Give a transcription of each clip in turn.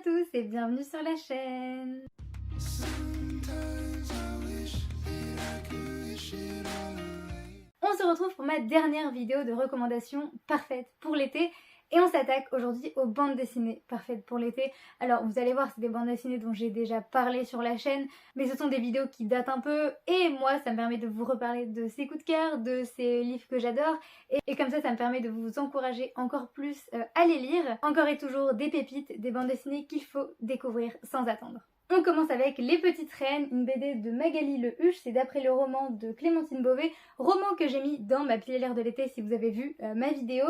tous et bienvenue sur la chaîne. On se retrouve pour ma dernière vidéo de recommandations parfaites pour l'été et on s'attaque aujourd'hui aux bandes dessinées parfaites pour l'été. Alors vous allez voir, c'est des bandes dessinées dont j'ai déjà parlé sur la chaîne, mais ce sont des vidéos qui datent un peu et moi ça me permet de vous reparler de ces coups de cœur, de ces livres que j'adore et comme ça me permet de vous encourager encore plus à les lire. Encore et toujours des pépites, des bandes dessinées qu'il faut découvrir sans attendre. On commence avec Les Petites Reines, une BD de Magali Le Huche, c'est d'après le roman de Clémentine Beauvais, roman que j'ai mis dans ma pilière de l'été si vous avez vu ma vidéo.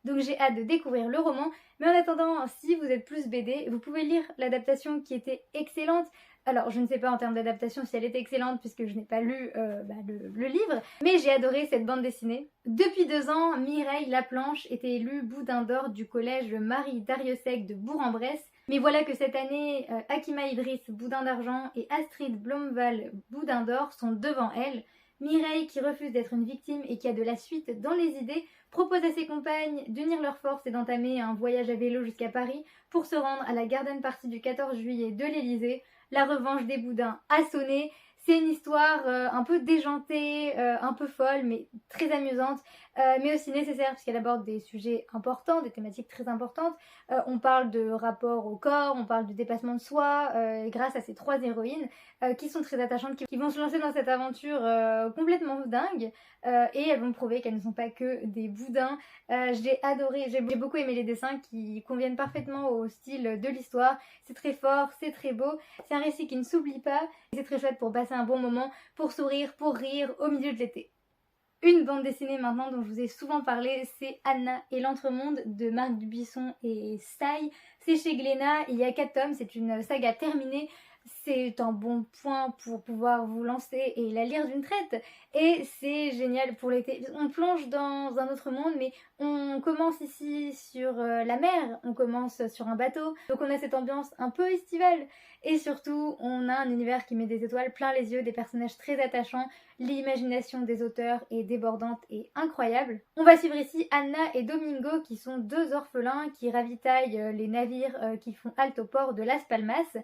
Donc j'ai hâte de découvrir le roman, mais en attendant, si vous êtes plus BD, vous pouvez lire l'adaptation qui était excellente. Alors je ne sais pas en termes d'adaptation si elle était excellente puisque je n'ai pas lu le livre, mais j'ai adoré cette bande dessinée. Depuis 2 ans, Mireille Laplanche était élue Boudin d'or du collège Marie Darrieussecq de Bourg-en-Bresse. Mais voilà que cette année, Akima Idriss Boudin d'argent et Astrid Blomval Boudin d'or sont devant elle. Mireille, qui refuse d'être une victime et qui a de la suite dans les idées, propose à ses compagnes d'unir leurs forces et d'entamer un voyage à vélo jusqu'à Paris pour se rendre à la garden party du 14 juillet de l'Elysée. La revanche des Boudins a sonné. C'est une histoire un peu déjantée, un peu folle, mais très amusante, mais aussi nécessaire puisqu'elle aborde des sujets importants, des thématiques très importantes. On parle de rapport au corps, on parle du dépassement de soi, grâce à ces 3 héroïnes qui sont très attachantes, qui vont se lancer dans cette aventure complètement dingue, et elles vont prouver qu'elles ne sont pas que des boudins. J'ai adoré, j'ai beaucoup aimé les dessins qui conviennent parfaitement au style de l'histoire. C'est très fort, c'est très beau, c'est un récit qui ne s'oublie pas, et c'est très chouette pour passer un bon moment, pour sourire, pour rire au milieu de l'été. Une bande dessinée maintenant dont je vous ai souvent parlé, c'est Anna et l'Entremonde de Marc Dubuisson et Style. C'est chez Glénat, il y a 4 tomes, c'est une saga terminée. C'est un bon point pour pouvoir vous lancer et la lire d'une traite. Et c'est génial pour l'été. On plonge dans un autre monde, mais on commence ici sur la mer, on commence sur un bateau. Donc on a cette ambiance un peu estivale. Et surtout, on a un univers qui met des étoiles plein les yeux, des personnages très attachants. L'imagination des auteurs est débordante et incroyable. On va suivre ici Anna et Domingo qui sont 2 orphelins qui ravitaillent les navires qui font halte au port de Las Palmas.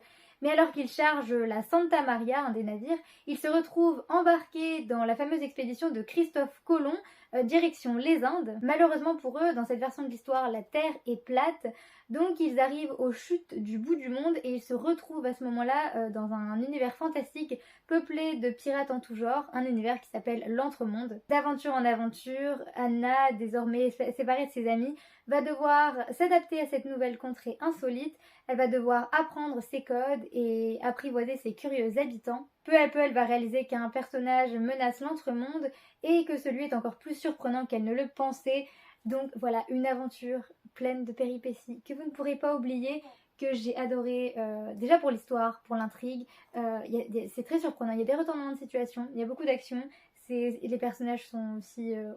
Mais alors qu'ils chargent la Santa Maria, un des navires, ils se retrouvent embarqués dans la fameuse expédition de Christophe Colomb, direction les Indes. Malheureusement pour eux, dans cette version de l'histoire, la Terre est plate, donc ils arrivent aux chutes du bout du monde et ils se retrouvent à ce moment-là dans un univers fantastique peuplé de pirates en tout genre, un univers qui s'appelle l'Entremonde. D'aventure en aventure, Anna, désormais séparée de ses amis, va devoir s'adapter à cette nouvelle contrée insolite. Elle va devoir apprendre ses codes et apprivoiser ses curieux habitants. Peu à peu, elle va réaliser qu'un personnage menace l'Entremonde et que celui est encore plus surprenant qu'elle ne le pensait. Donc voilà, une aventure pleine de péripéties que vous ne pourrez pas oublier, que j'ai adoré déjà pour l'histoire, pour l'intrigue. C'est très surprenant, il y a des retournements de situation, il y a beaucoup d'action. Les personnages sont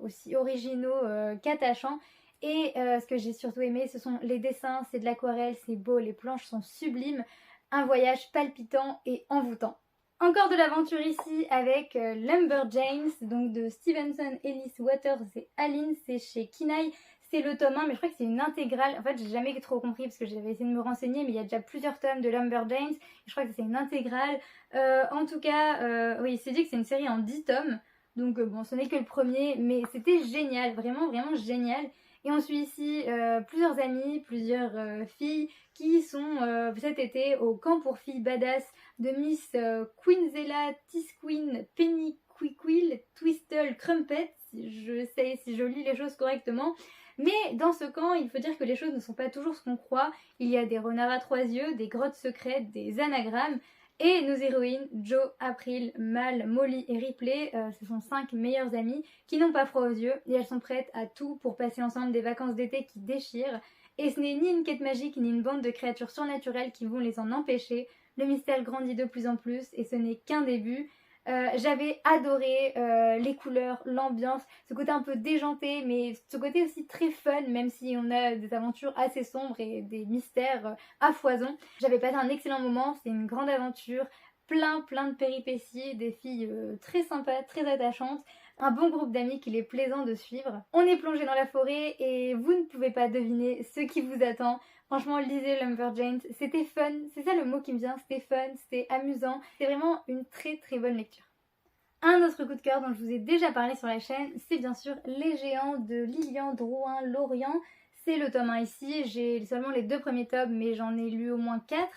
aussi originaux qu'attachants. Et ce que j'ai surtout aimé, ce sont les dessins, c'est de l'aquarelle, c'est beau, les planches sont sublimes. Un voyage palpitant et envoûtant. Encore de l'aventure ici avec Lumberjanes, donc de Stevenson, Ellis Waters et Aline, c'est chez Kinaï. C'est le tome 1, mais je crois que c'est une intégrale. En fait, j'ai jamais trop compris parce que j'avais essayé de me renseigner, mais il y a déjà plusieurs tomes de Lumberjanes. Et je crois que c'est une intégrale. En tout cas, oui, c'est dit que c'est une série en 10 tomes. Donc bon, ce n'est que le premier, mais c'était génial, vraiment, vraiment génial. Et on suit ici plusieurs amies, plusieurs filles qui sont cet été au camp pour filles badass de Miss Queenzella, Tisqueen, Penny Quill, Twistle, Crumpet, si je lis les choses correctement. Mais dans ce camp, il faut dire que les choses ne sont pas toujours ce qu'on croit. Il y a des renards à 3 yeux, des grottes secrètes, des anagrammes. Et nos héroïnes, Jo, April, Mal, Molly et Ripley, ce sont 5 meilleures amies qui n'ont pas froid aux yeux et elles sont prêtes à tout pour passer ensemble des vacances d'été qui déchirent. Et ce n'est ni une quête magique ni une bande de créatures surnaturelles qui vont les en empêcher. Le mystère grandit de plus en plus et ce n'est qu'un début. J'avais adoré les couleurs, l'ambiance, ce côté un peu déjanté, mais ce côté aussi très fun, même si on a des aventures assez sombres et des mystères à foison. J'avais passé un excellent moment, c'est une grande aventure, plein de péripéties, des filles très sympas, très attachantes. un bon groupe d'amis qu'il est plaisant de suivre. On est plongé dans la forêt et vous ne pouvez pas deviner ce qui vous attend. Franchement, lisez Lumberjanes, c'était fun, c'est ça le mot qui me vient, c'était fun, c'était amusant, c'est vraiment une très très bonne lecture. Un autre coup de cœur dont je vous ai déjà parlé sur la chaîne, c'est bien sûr Les Géants de Lilian Drouin-Lorient. C'est le tome 1 ici, j'ai seulement les 2 premiers tomes mais j'en ai lu au moins 4.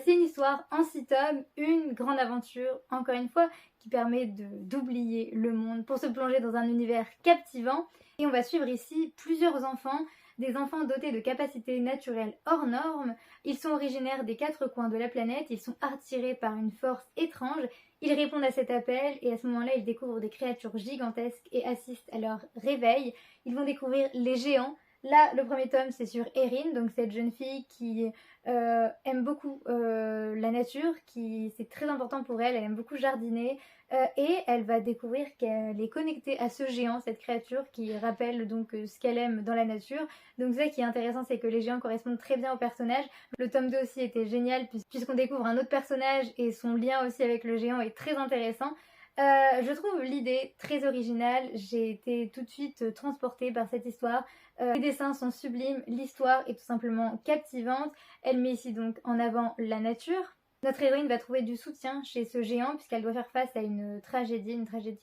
C'est une histoire en 6 tomes, une grande aventure, encore une fois, qui permet d'oublier le monde pour se plonger dans un univers captivant. Et on va suivre ici plusieurs enfants, des enfants dotés de capacités naturelles hors normes. Ils sont originaires des 4 coins de la planète, ils sont attirés par une force étrange. Ils répondent à cet appel et à ce moment-là, ils découvrent des créatures gigantesques et assistent à leur réveil. Ils vont découvrir les géants. Là, le premier tome, c'est sur Erin, donc cette jeune fille qui aime beaucoup la nature, c'est très important pour elle, elle aime beaucoup jardiner, et elle va découvrir qu'elle est connectée à ce géant, cette créature qui rappelle donc ce qu'elle aime dans la nature. Donc ça qui est intéressant, c'est que les géants correspondent très bien au personnage. Le tome 2 aussi était génial puisqu'on découvre un autre personnage et son lien aussi avec le géant est très intéressant. Je trouve l'idée très originale, j'ai été tout de suite transportée par cette histoire. Les dessins sont sublimes, l'histoire est tout simplement captivante. Elle met ici donc en avant la nature. Notre héroïne va trouver du soutien chez ce géant puisqu'elle doit faire face à une tragédie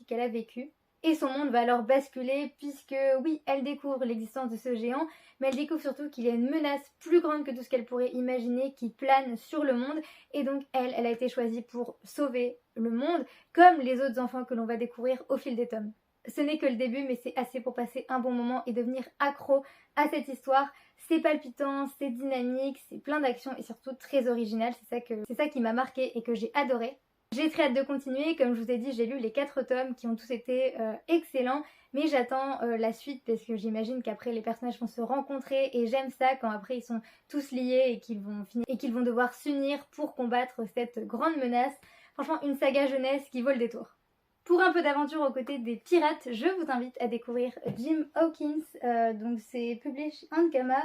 qu'elle a vécue. Et son monde va alors basculer puisque oui, elle découvre l'existence de ce géant, mais elle découvre surtout qu'il y a une menace plus grande que tout ce qu'elle pourrait imaginer qui plane sur le monde. Et donc elle a été choisie pour sauver le monde, comme les autres enfants que l'on va découvrir au fil des tomes. Ce n'est que le début, mais c'est assez pour passer un bon moment et devenir accro à cette histoire. C'est palpitant, c'est dynamique, c'est plein d'action et surtout très original. C'est ça qui m'a marqué et que j'ai adoré. J'ai très hâte de continuer, comme je vous ai dit, j'ai lu les 4 tomes qui ont tous été excellents, mais j'attends la suite parce que j'imagine qu'après les personnages vont se rencontrer et j'aime ça quand après ils sont tous liés et qu'ils vont devoir s'unir pour combattre cette grande menace. Franchement, une saga jeunesse qui vaut le détour. Pour un peu d'aventure aux côtés des pirates, je vous invite à découvrir Jim Hawkins, donc c'est publié chez Ankama.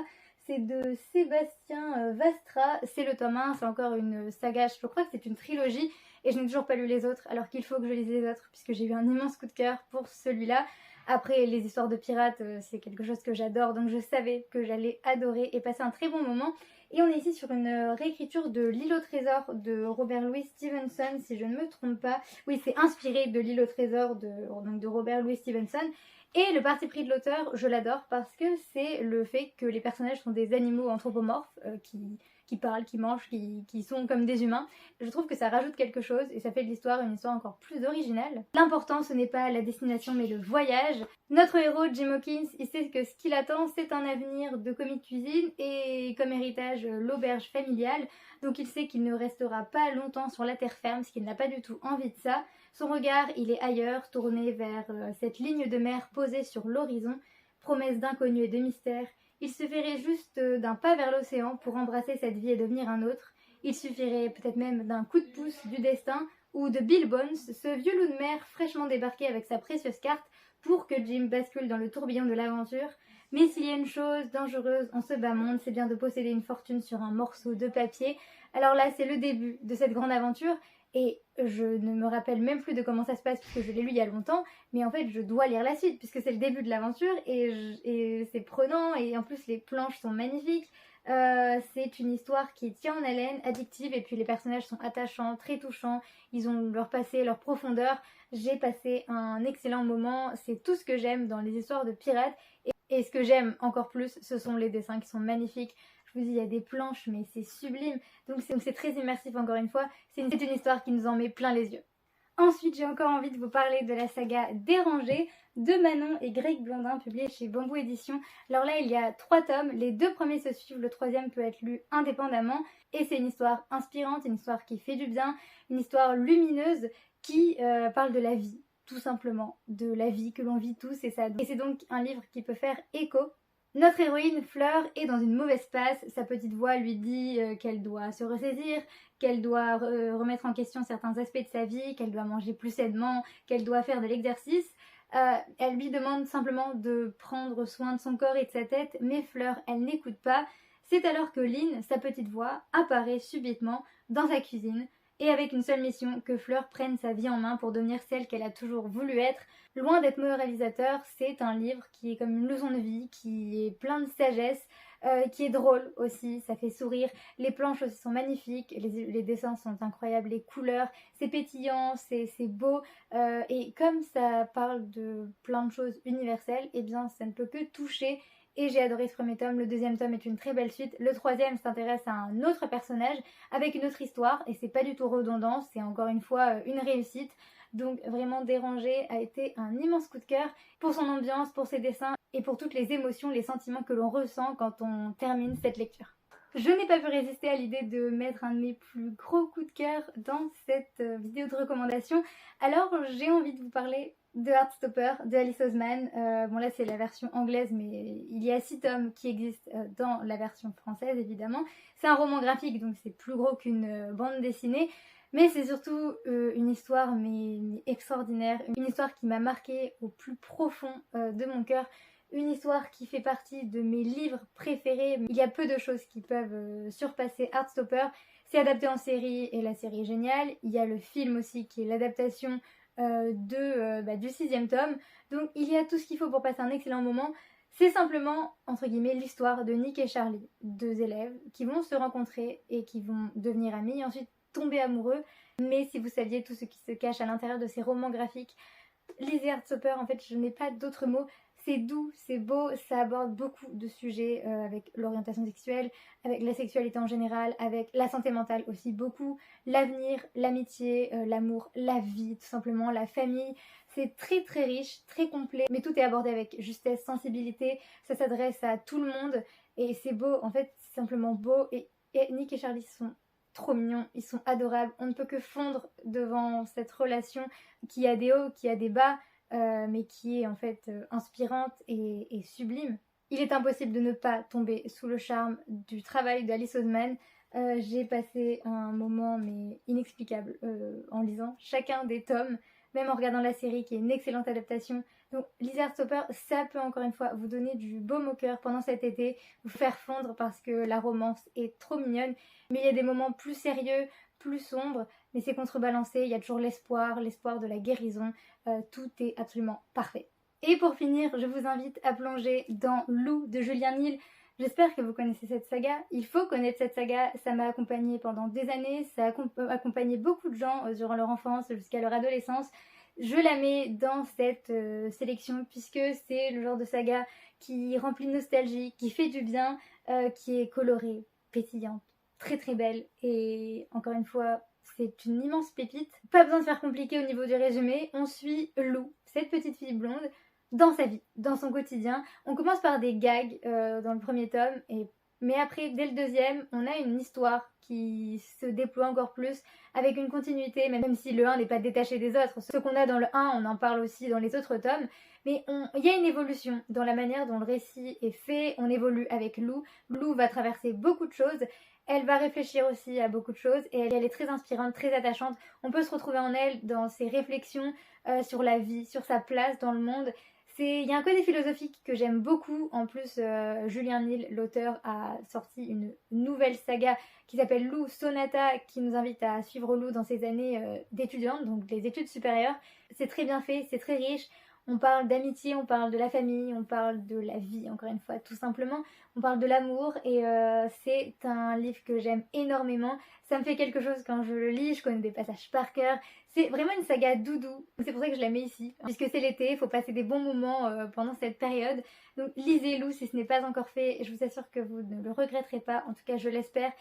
C'est de Sébastien Vastra, c'est le tome 1, c'est encore une saga, je crois que c'est une trilogie et je n'ai toujours pas lu les autres alors qu'il faut que je lise les autres puisque j'ai eu un immense coup de cœur pour celui-là. Après les histoires de pirates c'est quelque chose que j'adore donc je savais que j'allais adorer et passer un très bon moment. Et on est ici sur une réécriture de L'île au trésor de Robert Louis Stevenson si je ne me trompe pas. Oui, c'est inspiré de L'île au trésor de Robert Louis Stevenson. Et le parti pris de l'auteur, je l'adore parce que c'est le fait que les personnages sont des animaux anthropomorphes qui parlent, qui mangent, qui sont comme des humains. Je trouve que ça rajoute quelque chose et ça fait de l'histoire une histoire encore plus originale. L'important ce n'est pas la destination mais le voyage. Notre héros Jim Hawkins, il sait que ce qui l'attend c'est un avenir de commis de cuisine et comme héritage l'auberge familiale. Donc il sait qu'il ne restera pas longtemps sur la terre ferme parce qu'il n'a pas du tout envie de ça. Son regard, il est ailleurs, tourné vers cette ligne de mer posée sur l'horizon, promesse d'inconnu et de mystère. Il suffirait juste d'un pas vers l'océan pour embrasser cette vie et devenir un autre. Il suffirait peut-être même d'un coup de pouce du destin ou de Bill Bones, ce vieux loup de mer fraîchement débarqué avec sa précieuse carte pour que Jim bascule dans le tourbillon de l'aventure. Mais s'il y a une chose dangereuse en ce bas monde, c'est bien de posséder une fortune sur un morceau de papier. Alors là, c'est le début de cette grande aventure. Et je ne me rappelle même plus de comment ça se passe puisque je l'ai lu il y a longtemps, mais en fait je dois lire la suite puisque c'est le début de l'aventure et c'est prenant et en plus les planches sont magnifiques. C'est une histoire qui tient en haleine, addictive et puis les personnages sont attachants, très touchants, ils ont leur passé, leur profondeur. J'ai passé un excellent moment, c'est tout ce que j'aime dans les histoires de pirates et ce que j'aime encore plus ce sont les dessins qui sont magnifiques. Je vous dis, il y a des planches, mais c'est sublime. Donc c'est très immersif encore une fois. C'est une histoire qui nous en met plein les yeux. Ensuite, j'ai encore envie de vous parler de la saga Dérangée de Manon et Greg Blondin, publiée chez Bamboo Éditions. Alors là, il y a 3 tomes. Les 2 premiers se suivent, le 3e peut être lu indépendamment. Et c'est une histoire inspirante, une histoire qui fait du bien, une histoire lumineuse qui parle de la vie, tout simplement. De la vie que l'on vit tous et ça. Et c'est donc un livre qui peut faire écho. Notre héroïne, Fleur, est dans une mauvaise passe. Sa petite voix lui dit qu'elle doit se ressaisir, qu'elle doit remettre en question certains aspects de sa vie, qu'elle doit manger plus sainement, qu'elle doit faire de l'exercice. Elle lui demande simplement de prendre soin de son corps et de sa tête, mais Fleur, elle n'écoute pas. C'est alors que Lynn, sa petite voix, apparaît subitement dans sa cuisine. et avec une seule mission, que Fleur prenne sa vie en main pour devenir celle qu'elle a toujours voulu être. Loin d'être moralisateur, c'est un livre qui est comme une leçon de vie, qui est plein de sagesse, qui est drôle aussi, ça fait sourire. Les planches aussi sont magnifiques, les dessins sont incroyables, les couleurs, c'est pétillant, c'est beau. Et comme ça parle de plein de choses universelles, et bien ça ne peut que toucher. Et j'ai adoré ce premier tome, le deuxième tome est une très belle suite. Le troisième s'intéresse à un autre personnage avec une autre histoire et c'est pas du tout redondant, c'est encore une fois une réussite. Donc vraiment Dérangé a été un immense coup de cœur pour son ambiance, pour ses dessins et pour toutes les émotions, les sentiments que l'on ressent quand on termine cette lecture. Je n'ai pas pu résister à l'idée de mettre un de mes plus gros coups de cœur dans cette vidéo de recommandation. Alors j'ai envie de vous parler de Heartstopper de Alice Oseman. Bon là c'est la version anglaise mais il y a 6 tomes qui existent dans la version française évidemment. C'est un roman graphique donc c'est plus gros qu'une bande dessinée. Mais c'est surtout une histoire mais extraordinaire, une histoire qui m'a marquée au plus profond de mon cœur. Une histoire qui fait partie de mes livres préférés. Il y a peu de choses qui peuvent surpasser Heartstopper. C'est adapté en série et la série est géniale. Il y a le film aussi qui est l'adaptation du 6e tome. Donc il y a tout ce qu'il faut pour passer un excellent moment. C'est simplement, entre guillemets, l'histoire de Nick et Charlie, 2 élèves qui vont se rencontrer et qui vont devenir amis et ensuite tomber amoureux. Mais si vous saviez tout ce qui se cache à l'intérieur de ces romans graphiques, lisez Heartstopper, en fait je n'ai pas d'autres mots. C'est doux, c'est beau, ça aborde beaucoup de sujets avec l'orientation sexuelle, avec la sexualité en général, avec la santé mentale aussi beaucoup, l'avenir, l'amitié, l'amour, la vie, tout simplement, la famille. C'est très très riche, très complet, mais tout est abordé avec justesse, sensibilité, ça s'adresse à tout le monde et c'est beau, en fait c'est simplement beau et Nick et Charlie sont trop mignons, ils sont adorables, on ne peut que fondre devant cette relation qui a des hauts, qui a des bas, mais qui est en fait inspirante et sublime. Il est impossible de ne pas tomber sous le charme du travail d'Alice Oseman. J'ai passé un moment mais inexplicable en lisant chacun des tomes, même en regardant la série qui est une excellente adaptation. Donc lisez Heartstopper, ça peut encore une fois vous donner du baume au cœur pendant cet été, vous faire fondre parce que la romance est trop mignonne, mais il y a des moments plus sérieux, plus sombres, mais c'est contrebalancé, il y a toujours l'espoir de la guérison, tout est absolument parfait. Et pour finir, je vous invite à plonger dans Lou de Julien Nil. J'espère que vous connaissez cette saga, il faut connaître cette saga, ça m'a accompagnée pendant des années, ça a accompagné beaucoup de gens durant leur enfance jusqu'à leur adolescence. Je la mets dans cette sélection puisque c'est le genre de saga qui remplit de nostalgie, qui fait du bien, qui est colorée, pétillante, très très belle et encore une fois c'est une immense pépite. Pas besoin de faire compliqué au niveau du résumé, on suit Lou, cette petite fille blonde, dans sa vie, dans son quotidien. On commence par des gags dans le premier tome, mais après, dès le deuxième, on a une histoire qui se déploie encore plus, avec une continuité, même si le 1 n'est pas détaché des autres. Ce qu'on a dans le 1, on en parle aussi dans les autres tomes, mais il y a une évolution dans la manière dont le récit est fait, on évolue avec Lou. Lou va traverser beaucoup de choses, elle va réfléchir aussi à beaucoup de choses, et elle est très inspirante, très attachante. On peut se retrouver en elle dans ses réflexions sur la vie, sur sa place dans le monde. Il y a un côté philosophique que j'aime beaucoup. En plus, Julien Nil, l'auteur, a sorti une nouvelle saga qui s'appelle Lou Sonata, qui nous invite à suivre Lou dans ses années d'étudiante, donc les études supérieures. C'est très bien fait, c'est très riche. On parle d'amitié, on parle de la famille, on parle de la vie, encore une fois, tout simplement. On parle de l'amour et c'est un livre que j'aime énormément. Ça me fait quelque chose quand je le lis, je connais des passages par cœur. C'est vraiment une saga doudou, c'est pour ça que je la mets ici. Puisque c'est l'été, il faut passer des bons moments pendant cette période. Donc lisez Lou si ce n'est pas encore fait, je vous assure que vous ne le regretterez pas, en tout cas je l'espère.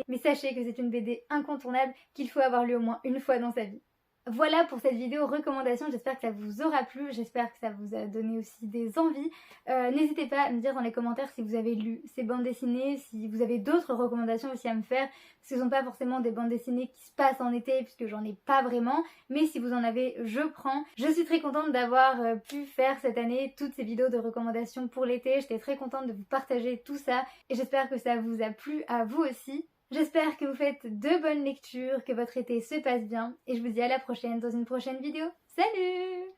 Mais sachez que c'est une BD incontournable qu'il faut avoir lu au moins une fois dans sa vie. Voilà pour cette vidéo recommandation, j'espère que ça vous aura plu, j'espère que ça vous a donné aussi des envies. N'hésitez pas à me dire dans les commentaires si vous avez lu ces bandes dessinées, si vous avez d'autres recommandations aussi à me faire. Ce ne sont pas forcément des bandes dessinées qui se passent en été puisque j'en ai pas vraiment, mais si vous en avez, je prends. Je suis très contente d'avoir pu faire cette année toutes ces vidéos de recommandations pour l'été, j'étais très contente de vous partager tout ça et j'espère que ça vous a plu à vous aussi. J'espère que vous faites de bonnes lectures, que votre été se passe bien et je vous dis à la prochaine dans une prochaine vidéo. Salut!